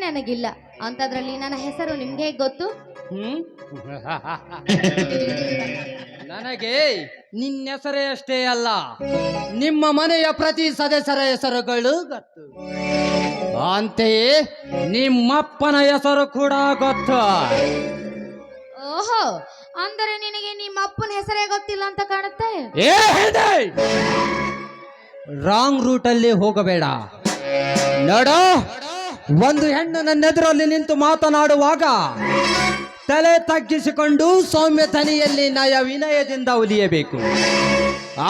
ನನಗಿಲ್ಲ. ಅಂತದ್ರಲ್ಲಿ ನನ್ನ ಹೆಸರು ನಿಮ್ಗೆ ಹೇಗೆ ಗೊತ್ತು? ನನಗೆ ನಿನ್ನ ಹೆಸರೇ ಅಷ್ಟೇ ಅಲ್ಲ, ನಿಮ್ಮ ಮನೆಯ ಪ್ರತಿ ಸದಸ್ಯರ ಹೆಸರುಗಳು ಗೊತ್ತು. ಅಂತೆಯೇ ನಿಮ್ಮಪ್ಪನ ಹೆಸರು ಕೂಡ ಗೊತ್ತು. ಓಹೋ, ಅಂದರೆ ನಿನಗೆ ನಿಮ್ಮ ಅಪ್ಪನ ಹೆಸರೇ ಗೊತ್ತಿಲ್ಲ ಅಂತ ಕಾಣುತ್ತೆ. ರಾಂಗ್ ರೂಟಲ್ಲಿ ಹೋಗಬೇಡ. ನೋಡು, ಒಂದು ಹೆಣ್ಣು ನನ್ನೆದುರಲ್ಲಿ ನಿಂತು ಮಾತನಾಡುವಾಗ ತಲೆ ತಗ್ಗಿಸಿಕೊಂಡು ಸೌಮ್ಯ ತನಿಯಲ್ಲಿ ನಯ ವಿನಯದಿಂದ ಉಲಿಯಬೇಕು.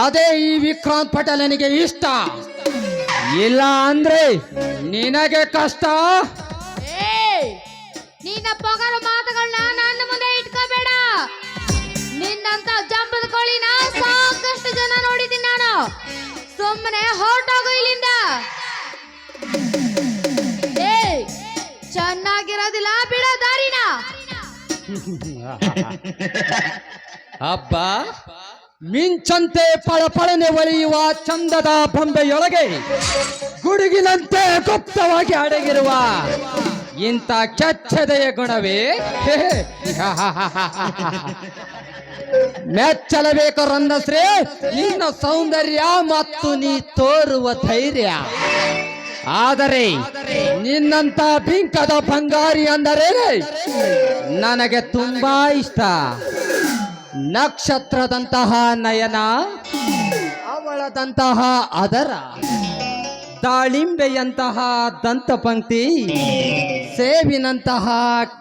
ಅದೇ ಈ ವಿಕ್ರಾಂತ್ ಪಟೇಲನಿಗೆ ಇಷ್ಟ. ಇಲ್ಲ ಅಂದ್ರೆ ನಿನಗೆ ಕಷ್ಟ. ನಿನ್ನ ಪೊಗರು ಮಾತುಗಳನ್ನ ನನ್ನ ಮುಂದೆ ಇಟ್ಕೋಬೇಡ. ನಿನ್ನಂತ ಜಂಬದ ಕೋಳಿನ ಸಾಕಷ್ಟು ಜನ ನೋಡಿದ್ದೀನಿ ನಾನು. ಸುಮ್ಮನೆ ಹೊರಟೋಗು ಇಲ್ಲಿಂದ. ಚೆನ್ನಾಗಿರೋದಿಲ್ಲ, ಬಿಡ ದಾರಿನ. ಹಬ್ಬ ಮಿಂಚಂತೆ ಪಳಪಳನೆ ಒಲಿಯುವ ಚಂದದ ಬೊಂಬೆಯೊಳಗೆ ಗುಡುಗಿನಂತೆ ಗುಪ್ತವಾಗಿ ಅಡಗಿರುವ ಇಂಥ ಕೆಚ್ಚದೆಯ ಗುಣವೇ ಮೆಚ್ಚಲೇಬೇಕು ರಂದಶ್ರೀ. ನಿನ್ನ ಸೌಂದರ್ಯ ಮತ್ತು ನೀ ತೋರುವ ಧೈರ್ಯ. ಆದರೆ ನಿನ್ನಂತ ಬಿಂಕದ ಬಂಗಾರಿ ಅಂದರೆ ನನಗೆ ತುಂಬಾ ಇಷ್ಟ. ನಕ್ಷತ್ರದಂತಹ ನಯನ, ಅವಳದಂತಹ ಅದರ, ದಾಳಿಂಬೆಯಂತಹ ದಂತಪಂಕ್ತಿ, ಸೇವಿನಂತಹ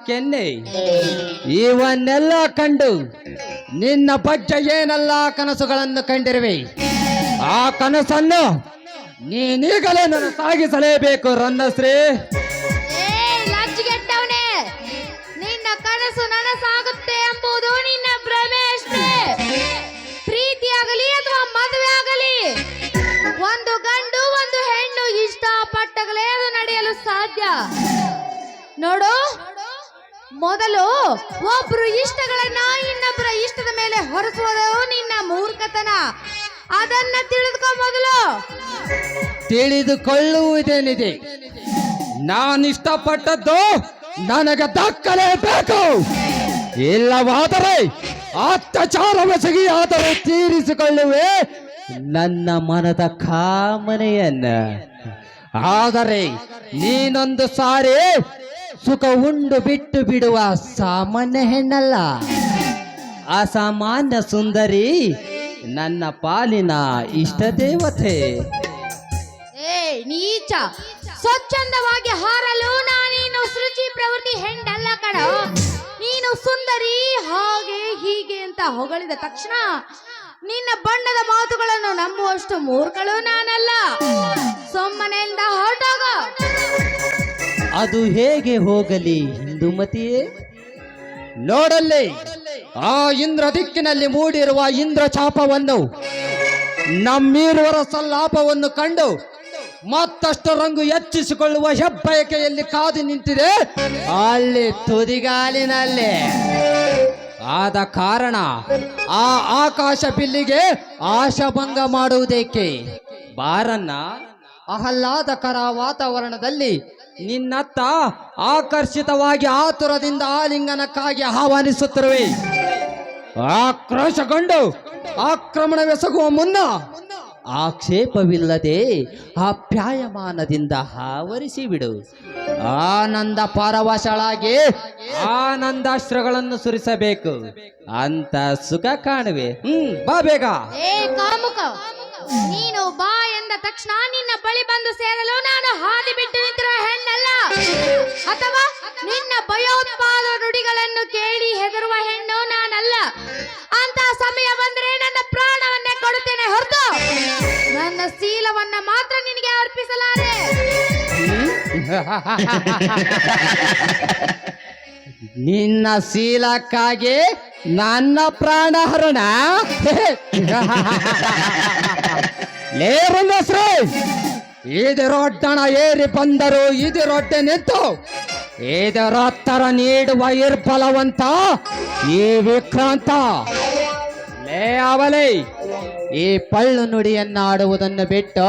ಕೆನ್ನೆ, ಇವನ್ನೆಲ್ಲ ಕಂಡು ನಿನ್ನ ಬಗ್ಗೆ ಏನೆಲ್ಲ ಕನಸುಗಳನ್ನು ಕಂಡಿರುವೆ. ಆ ಕನಸನ್ನು ನೀನೀಗಲೇ ನಾನು ಸಾಗಿಸಲೇಬೇಕು ರಂದಶ್ರೀ. ಲಜ್ಜಿಗೆಟ್ಟವನೇ, ನಿನ್ನ ಕನಸು ನನಸಾಗುತ್ತೆ ಎಂಬುದು ನಿನ್ನ ಭ್ರಮೆ ಅಷ್ಟೇ. ಪ್ರೀತಿಯಾಗಲಿ ಅಥವಾ ಮದುವೆ ಆಗಲಿ, ಒಂದು ಗಂಡು ಒಂದು ಹೆಣ್ಣು ಇಷ್ಟಪಟ್ಟಾಗಲೇ ಅದು ನಡೆಯಲು ಸಾಧ್ಯ. ನೋಡು, ಮೊದಲು ಒಬ್ರು ಇಷ್ಟಗಳನ್ನ ಇನ್ನೊಬ್ಬರ ಇಷ್ಟದ ಮೇಲೆ ಹೊರಸುವುದು ನಿನ್ನ ಮೂರ್ಖತನ. ಅದನ್ನ ತಿಳಿದುಕೋ ಮೊದಲು. ತಿಳಿದುಕೊಳ್ಳುವುದೇನಿದೆ? ನಾನು ಇಷ್ಟಪಟ್ಟದ್ದು ನನಗೆ ದಕ್ಕಲೇಬೇಕು. ಇಲ್ಲವಾದರೆ ಅತ್ಯಾಚಾರವೆಸಗಿ ಆದರೂ ತೀರಿಸಿಕೊಳ್ಳುವೆ ನನ್ನ ಮನದ ಕಾಮನೆಯನ್ನ. ಆದರೆ ನೀನೊಂದು ಸಾರಿ ಸುಖ ಉಂಡು ಬಿಟ್ಟು ಬಿಡುವ ಸಾಮಾನ್ಯ ಹೆಣ್ಣಲ್ಲ, ಅಸಾಮಾನ್ಯ ಸುಂದರಿ, ನನ್ನ ಪಾಲಿನ ಇಷ್ಟ ದೇವತೆ. ನೀಚ, ಸ್ವಚ್ಛಂದವಾಗಿ ಹಾರಲು ನಾನೇನು ಸೃಜಿ ಪ್ರವೃತ್ತಿ ಹೆಣ್ಣಲ್ಲ ಕಣ. ನೀನು ಸುಂದರಿ, ಹಾಗೆ ಹೀಗೆ ಅಂತ ಹೊಗಳಿದ ತಕ್ಷಣ ನಿನ್ನ ಬಣ್ಣದ ಮಾತುಗಳನ್ನು ನಂಬುವಷ್ಟು ಮೂರ್ಖಳು ನಾನಲ್ಲ. ಸುಮ್ಮನೆಯಿಂದ ಹೊರಟೋಗ. ಅದು ಹೇಗೆ ಹೋಗಲಿ ಹಿಂದುಮತಿಯೇ? ನೋಡಲ್ಲಿ, ಆ ಇಂದ್ರ ದಿಕ್ಕಿನಲ್ಲಿ ಮೂಡಿರುವ ಇಂದ್ರ ಚಾಪವನ್ನು, ನಮ್ಮೀರುವರ ಸಲ್ಲಾಪವನ್ನು ಕಂಡು ಮತ್ತಷ್ಟು ರಂಗು ಹೆಚ್ಚಿಸಿಕೊಳ್ಳುವ ಹೆಬ್ಬಯಕೆಯಲ್ಲಿ ಕಾದು ನಿಂತಿದೆ ಅಲ್ಲಿ ತುದಿಗಾಲಿನಲ್ಲಿ. ಆದ ಕಾರಣ ಆ ಆಕಾಶ ಬಿಲ್ಲಿಗೆ ಆಶಾಭಂಗ ಮಾಡುವುದೇಕೆ? ಬಾರನ್ನ, ಆಹ್ಲಾದಕರ ವಾತಾವರಣದಲ್ಲಿ ನಿನ್ನತ್ತ ಆಕರ್ಷಿತವಾಗಿ ಆತುರದಿಂದ ಆಲಿಂಗನಕ್ಕಾಗಿ ಆಹ್ವಾನಿಸುತ್ತಿರುವೆ. ಆಕ್ರೋಶಗೊಂಡು ಆಕ್ರಮಣವೆಸಗುವ ಮುನ್ನ ಆಕ್ಷೇಪವಿಲ್ಲದೆ ಆಪ್ಯಾಯಮಾನದಿಂದ ಆವರಿಸಿ ಬಿಡು. ಆನಂದ ಪರವಶಳಾಗಿ ಆನಂದಾಶ್ರಗಳನ್ನು ಸುರಿಸಬೇಕು. ಅಂತ ಸುಖ ಕಾಣುವೆ. ಬಾ ಬೇಗ. ಕಾಮುಕ, ನೀನು ಬಾ ಎಂದ ತಕ್ಷಣ ನಿನ್ನ ಬಳಿ ಬಂದು ಸೇರಲು ನಾನು ಹಾದಿ ಬಿಟ್ಟು ನಿಂತಿರುವ ಹೆಣ್ಣಲ್ಲ, ಅಥವಾ ನಿನ್ನ ಭಯೋತ್ಪಾದ ನುಡಿಗಳನ್ನು ಕೇಳಿ ಹೆದರುವ ಹೆಣ್ಣು ನಾನಲ್ಲ. ಅಂತ ಸಮಯ ಬಂದರೆ ನನ್ನ ಪ್ರಾಣವನ್ನೇ ಕೊಡುತ್ತೇನೆ ಹೊರತು ನನ್ನ ಶೀಲವನ್ನ ಮಾತ್ರ ನಿನಗೆ ಅರ್ಪಿಸಲಾರೆ. ನಿನ್ನ ಶೀಲಕ್ಕಾಗಿ ನನ್ನ ಪ್ರಾಣ ಹರಣ? ಲೇರನ್ನಸ್ರು, ಇದರೊಡ್ಡಣ ಏರಿ ಬಂದರು ಇದರೊಡ್ಡೆ ನಿಂತು ಇದರೊತ್ತರ ನೀಡುವ ಇರ್ಬಲವಂತ ಈ ವಿಕ್ರಾಂತ. ಲೇ ಅವಲೇ, ಈ ಪಳ್ಳು ನುಡಿಯನ್ನ ಆಡುವುದನ್ನು ಬಿಟ್ಟು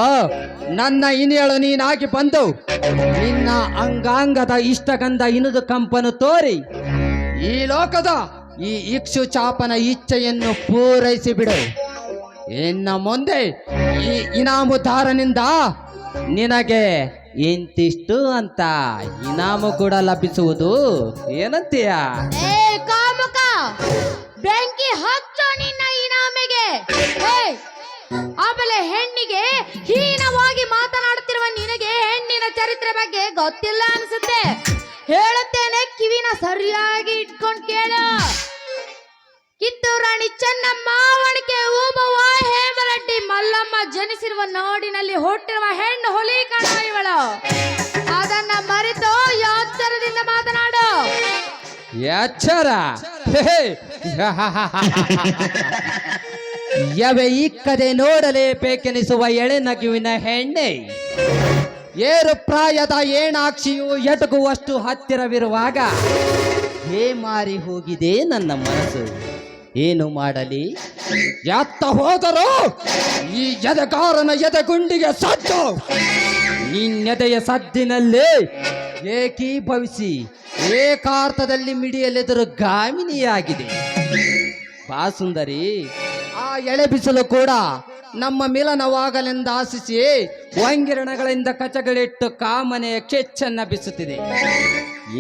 ನನ್ನ ಇನಿಯಳು ನೀನಾಗಿ ಬಂದು ನಿನ್ನ ಅಂಗಾಂಗದ ಇಷ್ಟಗಂಧ ಇನುದು ಕಂಪನು ತೋರಿ ಈ ಲೋಕದ ಈ ಇಕ್ಷು ಚಾಪನ ಇಚ್ಛೆಯನ್ನು ಪೂರೈಸಿ ಬಿಡು. ಇನ್ನು ಮುಂದೆ ಈ ಇನಾಮುದಾರನಿಂದ ನಿನಗೆ ಇಂತಿಷ್ಟು ಅಂತ ಇನಾಮು ಕೂಡ ಲಭಿಸುವುದು. ಏನಂತೀಯ? ಏ ಕಾಮುಕ, ಬೆಂಕಿ ಹಚ್ಚೋ ನಿನ್ನ ಇನಾಮಿಗೆ. ಆಮೇಲೆ ಹೆಣ್ಣಿಗೆ ಹೀನವಾಗಿ ಮಾತನಾಡುತ್ತಿರುವ ನಿನಗೆ ಹೆಣ್ಣಿನ ಚರಿತ್ರೆ ಬಗ್ಗೆ ಗೊತ್ತಿಲ್ಲ ಅನ್ಸುತ್ತೆ. ಹೇಳುತ್ತೇನೆ, ಕಿವಿನ ಸರಿಯಾಗಿ ಇಟ್ಕೊಂಡು ಕೇಳು. ಕಿತ್ತೂರು ರಾಣಿ ಚೆನ್ನಮ್ಮ, ಒಣಕೆ ಓಬವ್ವ, ಹೇಮರೆಡ್ಡಿ ಮಲ್ಲಮ್ಮ ಜನಿಸಿರುವ ನಾಡಿನಲ್ಲಿ ಹುಟ್ಟಿರುವ ಹೆಣ್ಣು ಹುಲಿ ಕಣ ಇವಳು. ಅದನ್ನ ಮರೆತು ಎಚ್ಚರದಿಂದ ಮಾತನಾಡು. ಎಚ್ಚರ? ಯವೆ ಇಕ್ಕದೆ ನೋಡಲೇಬೇಕೆನಿಸುವ ಎಳೆ ನಗುವಿನ ಹೆಣ್ಣೆ, ಏರು ಪ್ರಾಯದ ಏಣಾಕ್ಷಿಯು ಎಟಗುವಷ್ಟು ಹತ್ತಿರವಿರುವಾಗ ಮಾರಿ ಹೋಗಿದೆ ನನ್ನ ಮನಸ್ಸು. ಏನು ಮಾಡಲಿ? ಎತ್ತ ಹೋದರೂ ಈ ಎದೆಗಾರನ ಎದೆಗುಂಡಿಗೆ ಸದ್ದು ನಿನ್ನೆದೆಯ ಸದ್ದಿನಲ್ಲಿ ಏಕೀಭವಿಸಿ ಏಕಾರ್ಥದಲ್ಲಿ ಮಿಡಿಯಲೆದುರು ಗಾಮಿನಿಯಾಗಿದೆ. ಬಾ ಸುಂದರಿ, ಆ ಎಳೆ ಬಿಸಿಲು ಕೂಡ ನಮ್ಮ ಮಿಲನವಾಗಲೆಂದು ಆಶಿಸಿ ವಂಗಿರಣಗಳಿಂದ ಕಚಗಳಿಟ್ಟು ಕಾಮನೆಯ ಕೆಚ್ಚನ್ನ ಬಿಸುತ್ತಿದೆ.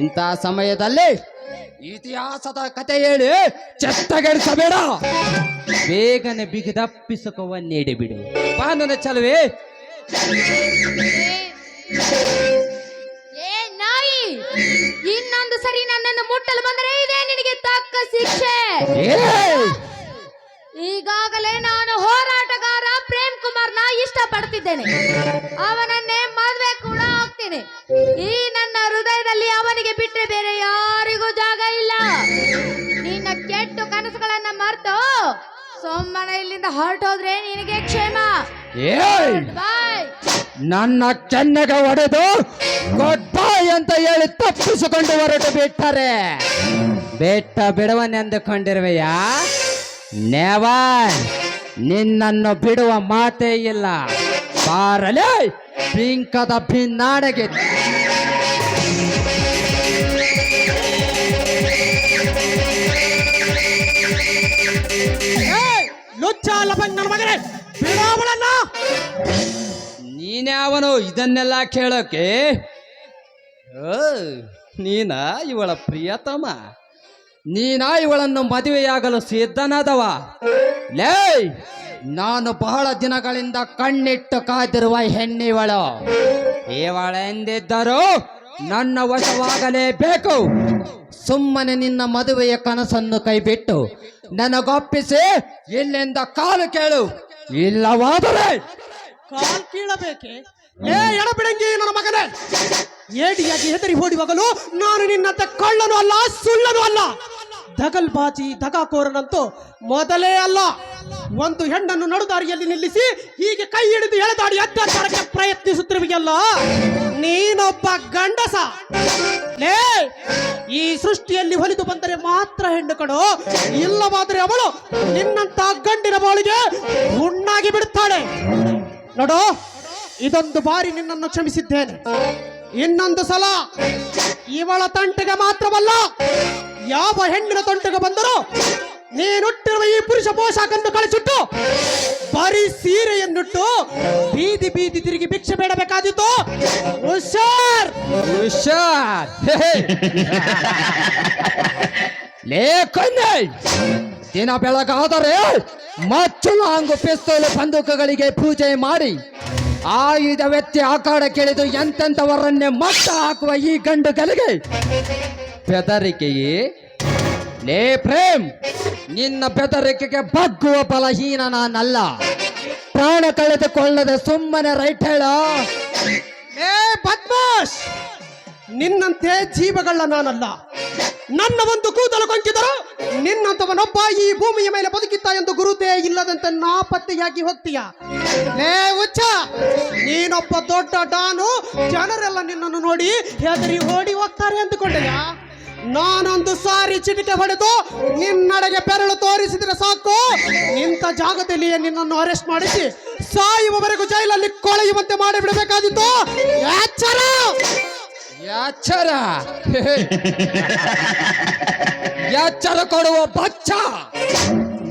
ಇಂಥ ಸಮಯದಲ್ಲಿ ಇತಿಹಾಸದ ಕತೆ ಹೇಳಿ ಚೆತ್ತಗೆಡಿಸಬೇಡ. ಬೇಗನೆ ಬಿಗಿದಪ್ಪಿಸುಕವ ನೀಡಿಬಿಡು. ಬಾ ನನ್ನ ಚಲುವೆ. ಏ ನಾಯಿ, ಇನ್ನೊಂದು ಸರಿ ನನ್ನನ್ನು ಮುಟ್ಟಲು ಬಂದರೆ ಇದೇ ನಿನಗೆ ತಕ್ಕ ಶಿಕ್ಷೆ. ಈಗಾಗಲೇ ನಾನು ಹೋರಾಟಗಾರ ಪ್ರೇಮ್ ಕುಮಾರ್ನ ಇಷ್ಟಪಡ್ತಿದ್ದೇನೆ. ಅವನನ್ನೇ ಮದುವೆ ಕೂಡ ಆಗ್ತೀನಿ. ಈ ನನ್ನ ಹೃದಯದಲ್ಲಿ ಅವನಿಗೆ ಬಿಟ್ಟರೆ ಬೇರೆ ಯಾರಿಗೂ ಜಾಗ ಇಲ್ಲ. ನಿನ್ನ ಕೆಟ್ಟ ಕನಸುಗಳನ್ನ ಮರೆತು ಸೋಮನ ಇಲ್ಲಿಂದ ಹೊರಟೋದ್ರೆ ನಿನಗೆ ಕ್ಷೇಮ. ಬಾಯ್. ನನ್ನ ಚೆನ್ನಗೆ ಹೊಡೆದು ಗುಡ್ ಬಾಯ್ ಅಂತ ಹೇಳಿ ತಪ್ಪಿಸಿಕೊಂಡು ಹೊರಟು ಬಿಟ್ಟರೆ ಬೆಟ್ಟ ಬಿಡುವನೆಂದುಕೊಂಡಿರುವೆಯಾ? ನೆವರ್, ನಿನ್ನನ್ನು ಬಿಡುವ ಮಾತೇ ಇಲ್ಲ. ಬಾರಲೇ ಪಿಂಕದ ಭಿನ್ನಾಡೆಗೆ. ನೀನ್ಯಾವನು ಇದನ್ನೆಲ್ಲ ಕೇಳೋಕೆ? ನೀನ ಇವಳ ಪ್ರಿಯತಮ, ನೀನ ಇವಳನ್ನು ಮದುವೆಯಾಗಲು ಸಿದ್ಧನಾದವ. ಲೇ, ನಾನು ಬಹಳ ದಿನಗಳಿಂದ ಕಣ್ಣಿಟ್ಟು ಕಾದಿರುವ ಹೆಣ್ಣಿವಳು. ಇವಳೆಂದಿದ್ದರೂ ನನ್ನ ವಶವಾಗಲೇಬೇಕು. ಸುಮ್ಮನೆ ನಿನ್ನ ಮದುವೆಯ ಕನಸನ್ನು ಕೈಬಿಟ್ಟು ನನಗೊಪ್ಪಿಸಿ ಇಲ್ಲಿಂದ ಕಾಲು ಕೇಳು. ಇಲ್ಲವಾದರೆ ಕಾಲ್ ಕೀಳಬೇಕೆ? ಏ ಎಡಬಿಡಂಗಿ ನನ್ನ ಮಗನೇ, ಏಡಿಯಾಗಿ ಹೆದರಿ ಓಡಿ ಹೋಗಲು ನಾನು ನಿನ್ನಂತ ಕಳ್ಳನು ಅಲ್ಲ, ಸುಳ್ಳನು ಅಲ್ಲ. ದಗಲ್ಬಾಜಿ ದಗಾಕೋರನಂತೂ ಮೊದಲೇ ಅಲ್ಲ. ಒಂದು ಹೆಣ್ಣನ್ನು ನಡುದಾರಿಯಲ್ಲಿ ನಿಲ್ಲಿಸಿ ಹೀಗೆ ಕೈ ಹಿಡಿದು ಎಳೆದಾಡಿ ಅತ್ಯಾಚಾರಕ್ಕೆ ಪ್ರಯತ್ನಿಸುತ್ತಿರುವೆಯಲ್ಲ, ನೀನೊಬ್ಬ ಗಂಡಸ. ಲೇ, ಈ ಸೃಷ್ಟಿಯಲ್ಲಿ ಹೊಲಿದು ಬಂದರೆ ಮಾತ್ರ ಹೆಣ್ಣು ಕಣೋ, ಇಲ್ಲವಾದರೆ ಅವಳು ನಿನ್ನಂತ ಗಂಡಿನ ಬಾಳಿಗೆ ಹುಣ್ಣಾಗಿ ಬಿಡುತ್ತಾಳೆ. ನೋಡು, ಇದೊಂದು ಬಾರಿ ನಿನ್ನನ್ನು ಕ್ಷಮಿಸಿದ್ದೇನೆ. ಇನ್ನೊಂದು ಸಲ ಇವಳ ತಂಟೆಗೆ ಮಾತ್ರವಲ್ಲ, ಯಾವ ಹೆಣ್ಣಿನ ತಂಟೆಗೆ ಬಂದರೂ ನೀನುಟ್ಟಿರುವ ಈ ಪುರುಷ ಪೋಷಾಕನ್ನು ಕಳಿಸಿಟ್ಟು ಬರೀ ಸೀರೆಯನ್ನುಟ್ಟು ಬೀದಿ ಬೀದಿ ತಿರುಗಿ ಭಿಕ್ಷೆ ಬೇಡಬೇಕಾದಿತ್ತು. ಹುಷಾರ್ ಹುಷಾರ್. ಲೇ ಕನ್ನೆ, ದಿನ ಬೆಳಗಾದರೆ ಮಚ್ಚಲು ಹಾಗೂ ಪಿಸ್ತೂಲು ಬಂದೂಕುಗಳಿಗೆ ಪೂಜೆ ಮಾಡಿ ಆಯುಧವೆತ್ತಿ ಆಕಾಡಕ್ಕಿಳಿದು ಎಂತೆಂಥವರನ್ನೇ ಮಟ್ಟ ಹಾಕುವ ಈ ಗಂಡುಗಳಿಗೆ ಬೆದರಿಕೆಯೇ? ಲೇ ಪ್ರೇಮ್, ನಿನ್ನ ಬೆದರಿಕೆಗೆ ಬಗ್ಗುವ ಬಲಹೀನ ನಾನಲ್ಲ. ಪ್ರಾಣ ಕಳೆದುಕೊಳ್ಳದೆ ಸುಮ್ಮನೆ ರೈಟ್ ಹೇಳ. ಏ ಬದ್ಮಾಶ್, ನಿನ್ನಂತೆ ಜೀವಗಳ ನಾನಲ್ಲ. ನನ್ನ ಒಂದು ಕೂದಲು ಕೊಂಚಿದರು ನಿನ್ನಂತವನೊಬ್ಬ ಈ ಭೂಮಿಯ ಮೇಲೆ ಬದುಕಿದ್ದ ಎಂದು ಗುರುತೇ ಇಲ್ಲದಂತೆ ನಾಪತ್ತೆಯಾಗಿ ಹೋಗ್ತೀಯ. ಲೇ ಹುಚ್ಚ, ನೀನೊಬ್ಬ ದೊಡ್ಡ ಡಾನು. ಜನರೆಲ್ಲ ನಿನ್ನನ್ನು ನೋಡಿ ಹೆದರಿ ಓಡಿ ಹೋಗ್ತಾರೆ ಅಂದುಕೊಂಡೆಯ? ನಾನೊಂದು ಸಾರಿ ಚಿಟಿಕೆ ಹೊಡೆದು ನಿನ್ನಡೆಗೆ ಬೆರಳು ತೋರಿಸಿದ್ರೆ ಸಾಕು, ನಿಂತ ಜಾಗದಲ್ಲಿಯೇ ನಿನ್ನನ್ನು ಅರೆಸ್ಟ್ ಮಾಡಿಸಿ ಸಾಯುವವರೆಗೂ ಜೈಲಲ್ಲಿ ಕೊಳೆಯುವಂತೆ ಮಾಡಿಬಿಡಬೇಕಾದಿತ್ತು. ಎಚ್ಚರ! ಎಚ್ಚರ ಎಚ್ಚರ ಕೊಡುವ ಬಚ್ಚ,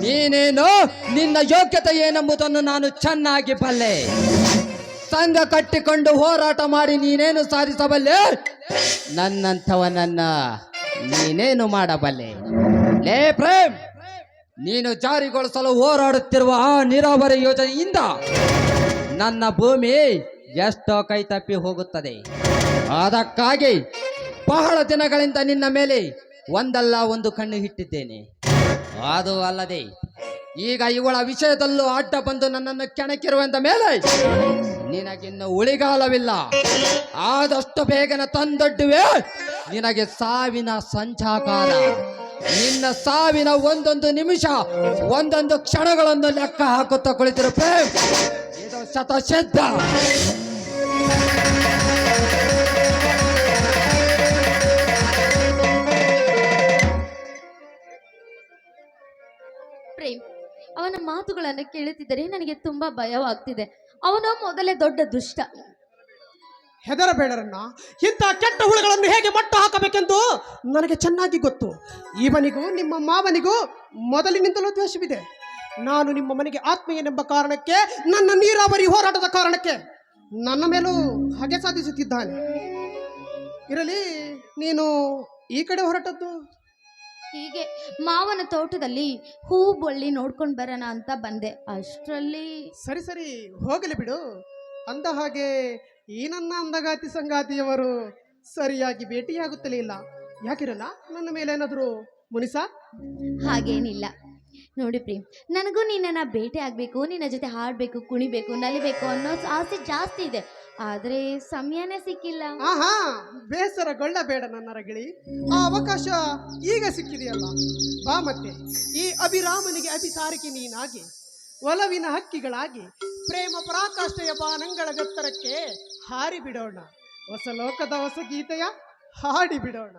ನೀನೇನು ನಿನ್ನ ಯೋಗ್ಯತೆ ಏನೆಂಬುದನ್ನು ನಾನು ಚೆನ್ನಾಗಿ ಬಲ್ಲೆ. ಸಂಘ ಕಟ್ಟಿಕೊಂಡು ಹೋರಾಟ ಮಾಡಿ ನೀನೇನು ಸಾಧಿಸಬಲ್ಲೆ? ನನ್ನಂಥವನನ್ನ ನೀನೇನು ಮಾಡಬಲ್ಲೆ? ಲೇ ಪ್ರೇಮ್, ನೀನು ಜಾರಿಗೊಳಿಸಲು ಹೋರಾಡುತ್ತಿರುವ ಆ ನೀರಾವರಿ ಯೋಜನೆಯಿಂದ ನನ್ನ ಭೂಮಿ ಎಷ್ಟೋ ಕೈ ತಪ್ಪಿ ಹೋಗುತ್ತದೆ. ಅದಕ್ಕಾಗಿ ಬಹಳ ದಿನಗಳಿಂದ ನಿನ್ನ ಮೇಲೆ ಒಂದಲ್ಲ ಒಂದು ಕಣ್ಣು ಇಟ್ಟಿದ್ದೇನೆ. ಅದು ಅಲ್ಲದೆ ಈಗ ಇವಳ ವಿಷಯದಲ್ಲೂ ಅಡ್ಡ ಬಂದು ನನ್ನನ್ನು ಕೆಣಕಿರುವಂತ ಮೇಲೆ ನಿನಗಿನ್ನು ಉಳಿಗಾಲವಿಲ್ಲ. ಆದಷ್ಟು ಬೇಗನೆ ತಂದೊಡ್ಡುವೆ ನಿನಗೆ ಸಾವಿನ ಸಂಚಾಕಾರ. ನಿನ್ನ ಸಾವಿನ ಒಂದೊಂದು ನಿಮಿಷ ಒಂದೊಂದು ಕ್ಷಣಗಳನ್ನು ಲೆಕ್ಕ ಹಾಕುತ್ತಾ ಕುಳಿತಿರು ಪ್ರೇಮ್. ಇದು ಶತಸಿದ್ಧ. ಪ್ರೇಮ್, ಅವನ ಮಾತುಗಳನ್ನು ಕೇಳುತ್ತಿದ್ದರೆ ನನಗೆ ತುಂಬಾ ಭಯವಾಗ್ತಿದೆ. ಅವನು ಮೊದಲೇ ದೊಡ್ಡ ದುಷ್ಟ. ಹೆದರಬೇಡರನ್ನ, ಇಂಥ ಕೆಟ್ಟ ಹುಳುಗಳನ್ನು ಹೇಗೆ ಮಟ್ಟ ಹಾಕಬೇಕೆಂದು ನನಗೆ ಚೆನ್ನಾಗಿ ಗೊತ್ತು. ಇವನಿಗೂ ನಿಮ್ಮ ಮಾವನಿಗೂ ಮೊದಲಿನಿಂದಲೂ ದ್ವೇಷವಿದೆ. ನಾನು ನಿಮ್ಮ ಮನೆಗೆ ಆತ್ಮೀಯನೆಂಬ ಕಾರಣಕ್ಕೆ, ನನ್ನ ನೀರಾವರಿ ಹೋರಾಟದ ಕಾರಣಕ್ಕೆ ನನ್ನ ಮೇಲೂ ಹಗೆ ಸಾಧಿಸುತ್ತಿದ್ದಾನೆ. ಇರಲಿ, ನೀನು ಈ ಕಡೆ ಹೊರಟದ್ದು ಹೀಗೆ ಮಾವನ ತೋಟದಲ್ಲಿ ಹೂ ಬಳ್ಳಿ ನೋಡ್ಕೊಂಡು ಬರೋಣ ಅಂತ ಬಂದೆ. ಅಷ್ಟರಲ್ಲಿ ಸರಿ ಸರಿ ಹೋಗಲಿ ಬಿಡು. ಅಂದ ಹಾಗೆ ಈ ನನ್ನ ಅಂದಗಾತಿ ಸಂಗಾತಿಯವರು ಸರಿಯಾಗಿ ಭೇಟಿಯಾಗುತ್ತಲೇ ಇಲ್ಲ. ಯಾಕಿರಲ್ಲ, ನನ್ನ ಮೇಲೇನಾದರೂ ಮುನಿಸ? ಹಾಗೇನಿಲ್ಲ. ನೋಡಿ ಪ್ರೇಮ್, ನನಗೂ ನಿನ್ನನ್ನು ಭೇಟಿ ಆಗಬೇಕು, ನಿನ್ನ ಜೊತೆ ಹಾಡಬೇಕು, ಕುಣಿಬೇಕು, ನಲಿಬೇಕು ಅನ್ನೋ ಆಸೆ ಜಾಸ್ತಿ ಇದೆ. ಆದರೆ ಸಮಯನೇ ಸಿಕ್ಕಿಲ್ಲ. ಆಹಾ, ಬೇಸರಗೊಳ್ಳಬೇಡ ನನ್ನ ರಗಿಳಿ. ಆ ಅವಕಾಶ ಈಗ ಸಿಕ್ಕಿದೆಯಲ್ಲ, ಬಾ ಮತ್ತೆ ಈ ಅಭಿರಾಮನಿಗೆ ಅಭಿಸಾರಿಕೆ ನೀನಾಗಿ, ಒಲವಿನ ಹಕ್ಕಿಗಳಾಗಿ, ಪ್ರೇಮ ಪರಾಕಾಷ್ಠೆಯ ಬಾನಂಗಳ ಎತ್ತರಕ್ಕೆ ಹಾರಿ ಬಿಡೋಣ. ಹೊಸ ಲೋಕದ ಹೊಸ ಗೀತೆಯ ಹಾಡಿ ಬಿಡೋಣ.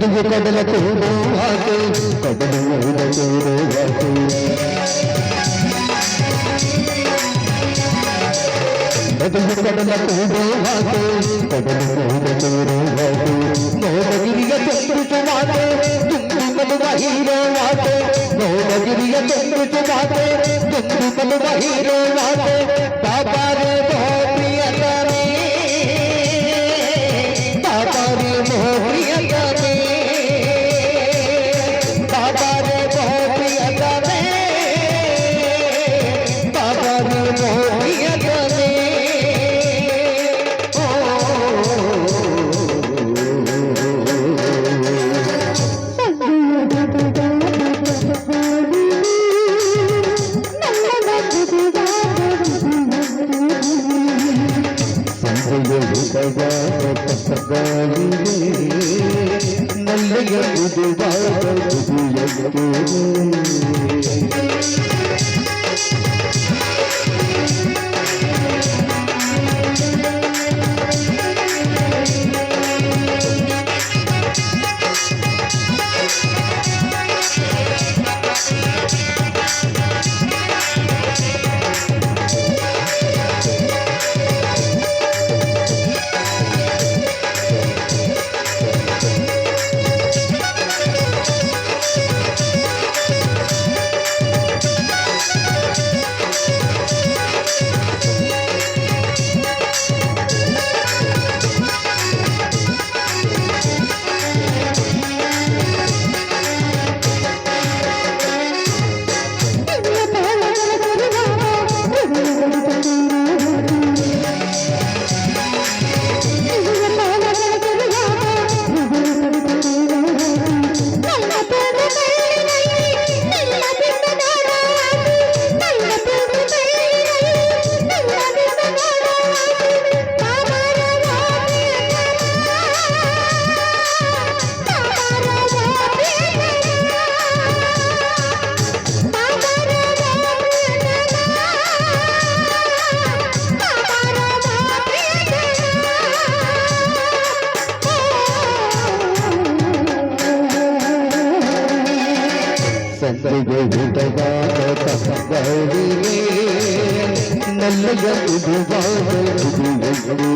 ಬದುಕು ಕಡಲ ತೋರುವಾತು ಕಡಲು ಮೂಲ ತೋರುವಾತು ಬದುಕು ಕಡಲ ತೋರುವಾತು ಕಡಲು ಮೂಲ ತೋರುವಾತು ನೋಡಗಿರಿಯ ಚಂದ್ರುಚವಾತೆ ತುಂಬು ಕಲುವ ಹೀರೋವಾತೆ ನೋಡಗಿರಿಯ ಚಂದ್ರುಚವಾತೆ ತುಂಬು ಕಲುವ ಹೀರೋವಾತೆ ಬಾಬಾರೆ ಬಹುಪ್ರಿಯತನೇ ಬಾಬಾರೆ ಬಹುಪ್ರಿಯತನೇ ಬಾಬಾರೆ ಬಹುಪ್ರಿಯತನೇ ಬಾಬಾರೆ ಬಹುಪ್ರಿಯತನೇ ನಲ್ಲಯ ಸಂದಿಗೆ ಊಟವಾದ ಕಸಗಳಿವೆ ನಲ್ಲಯ ಉದುವಾದ ಉದುವೆಗಳು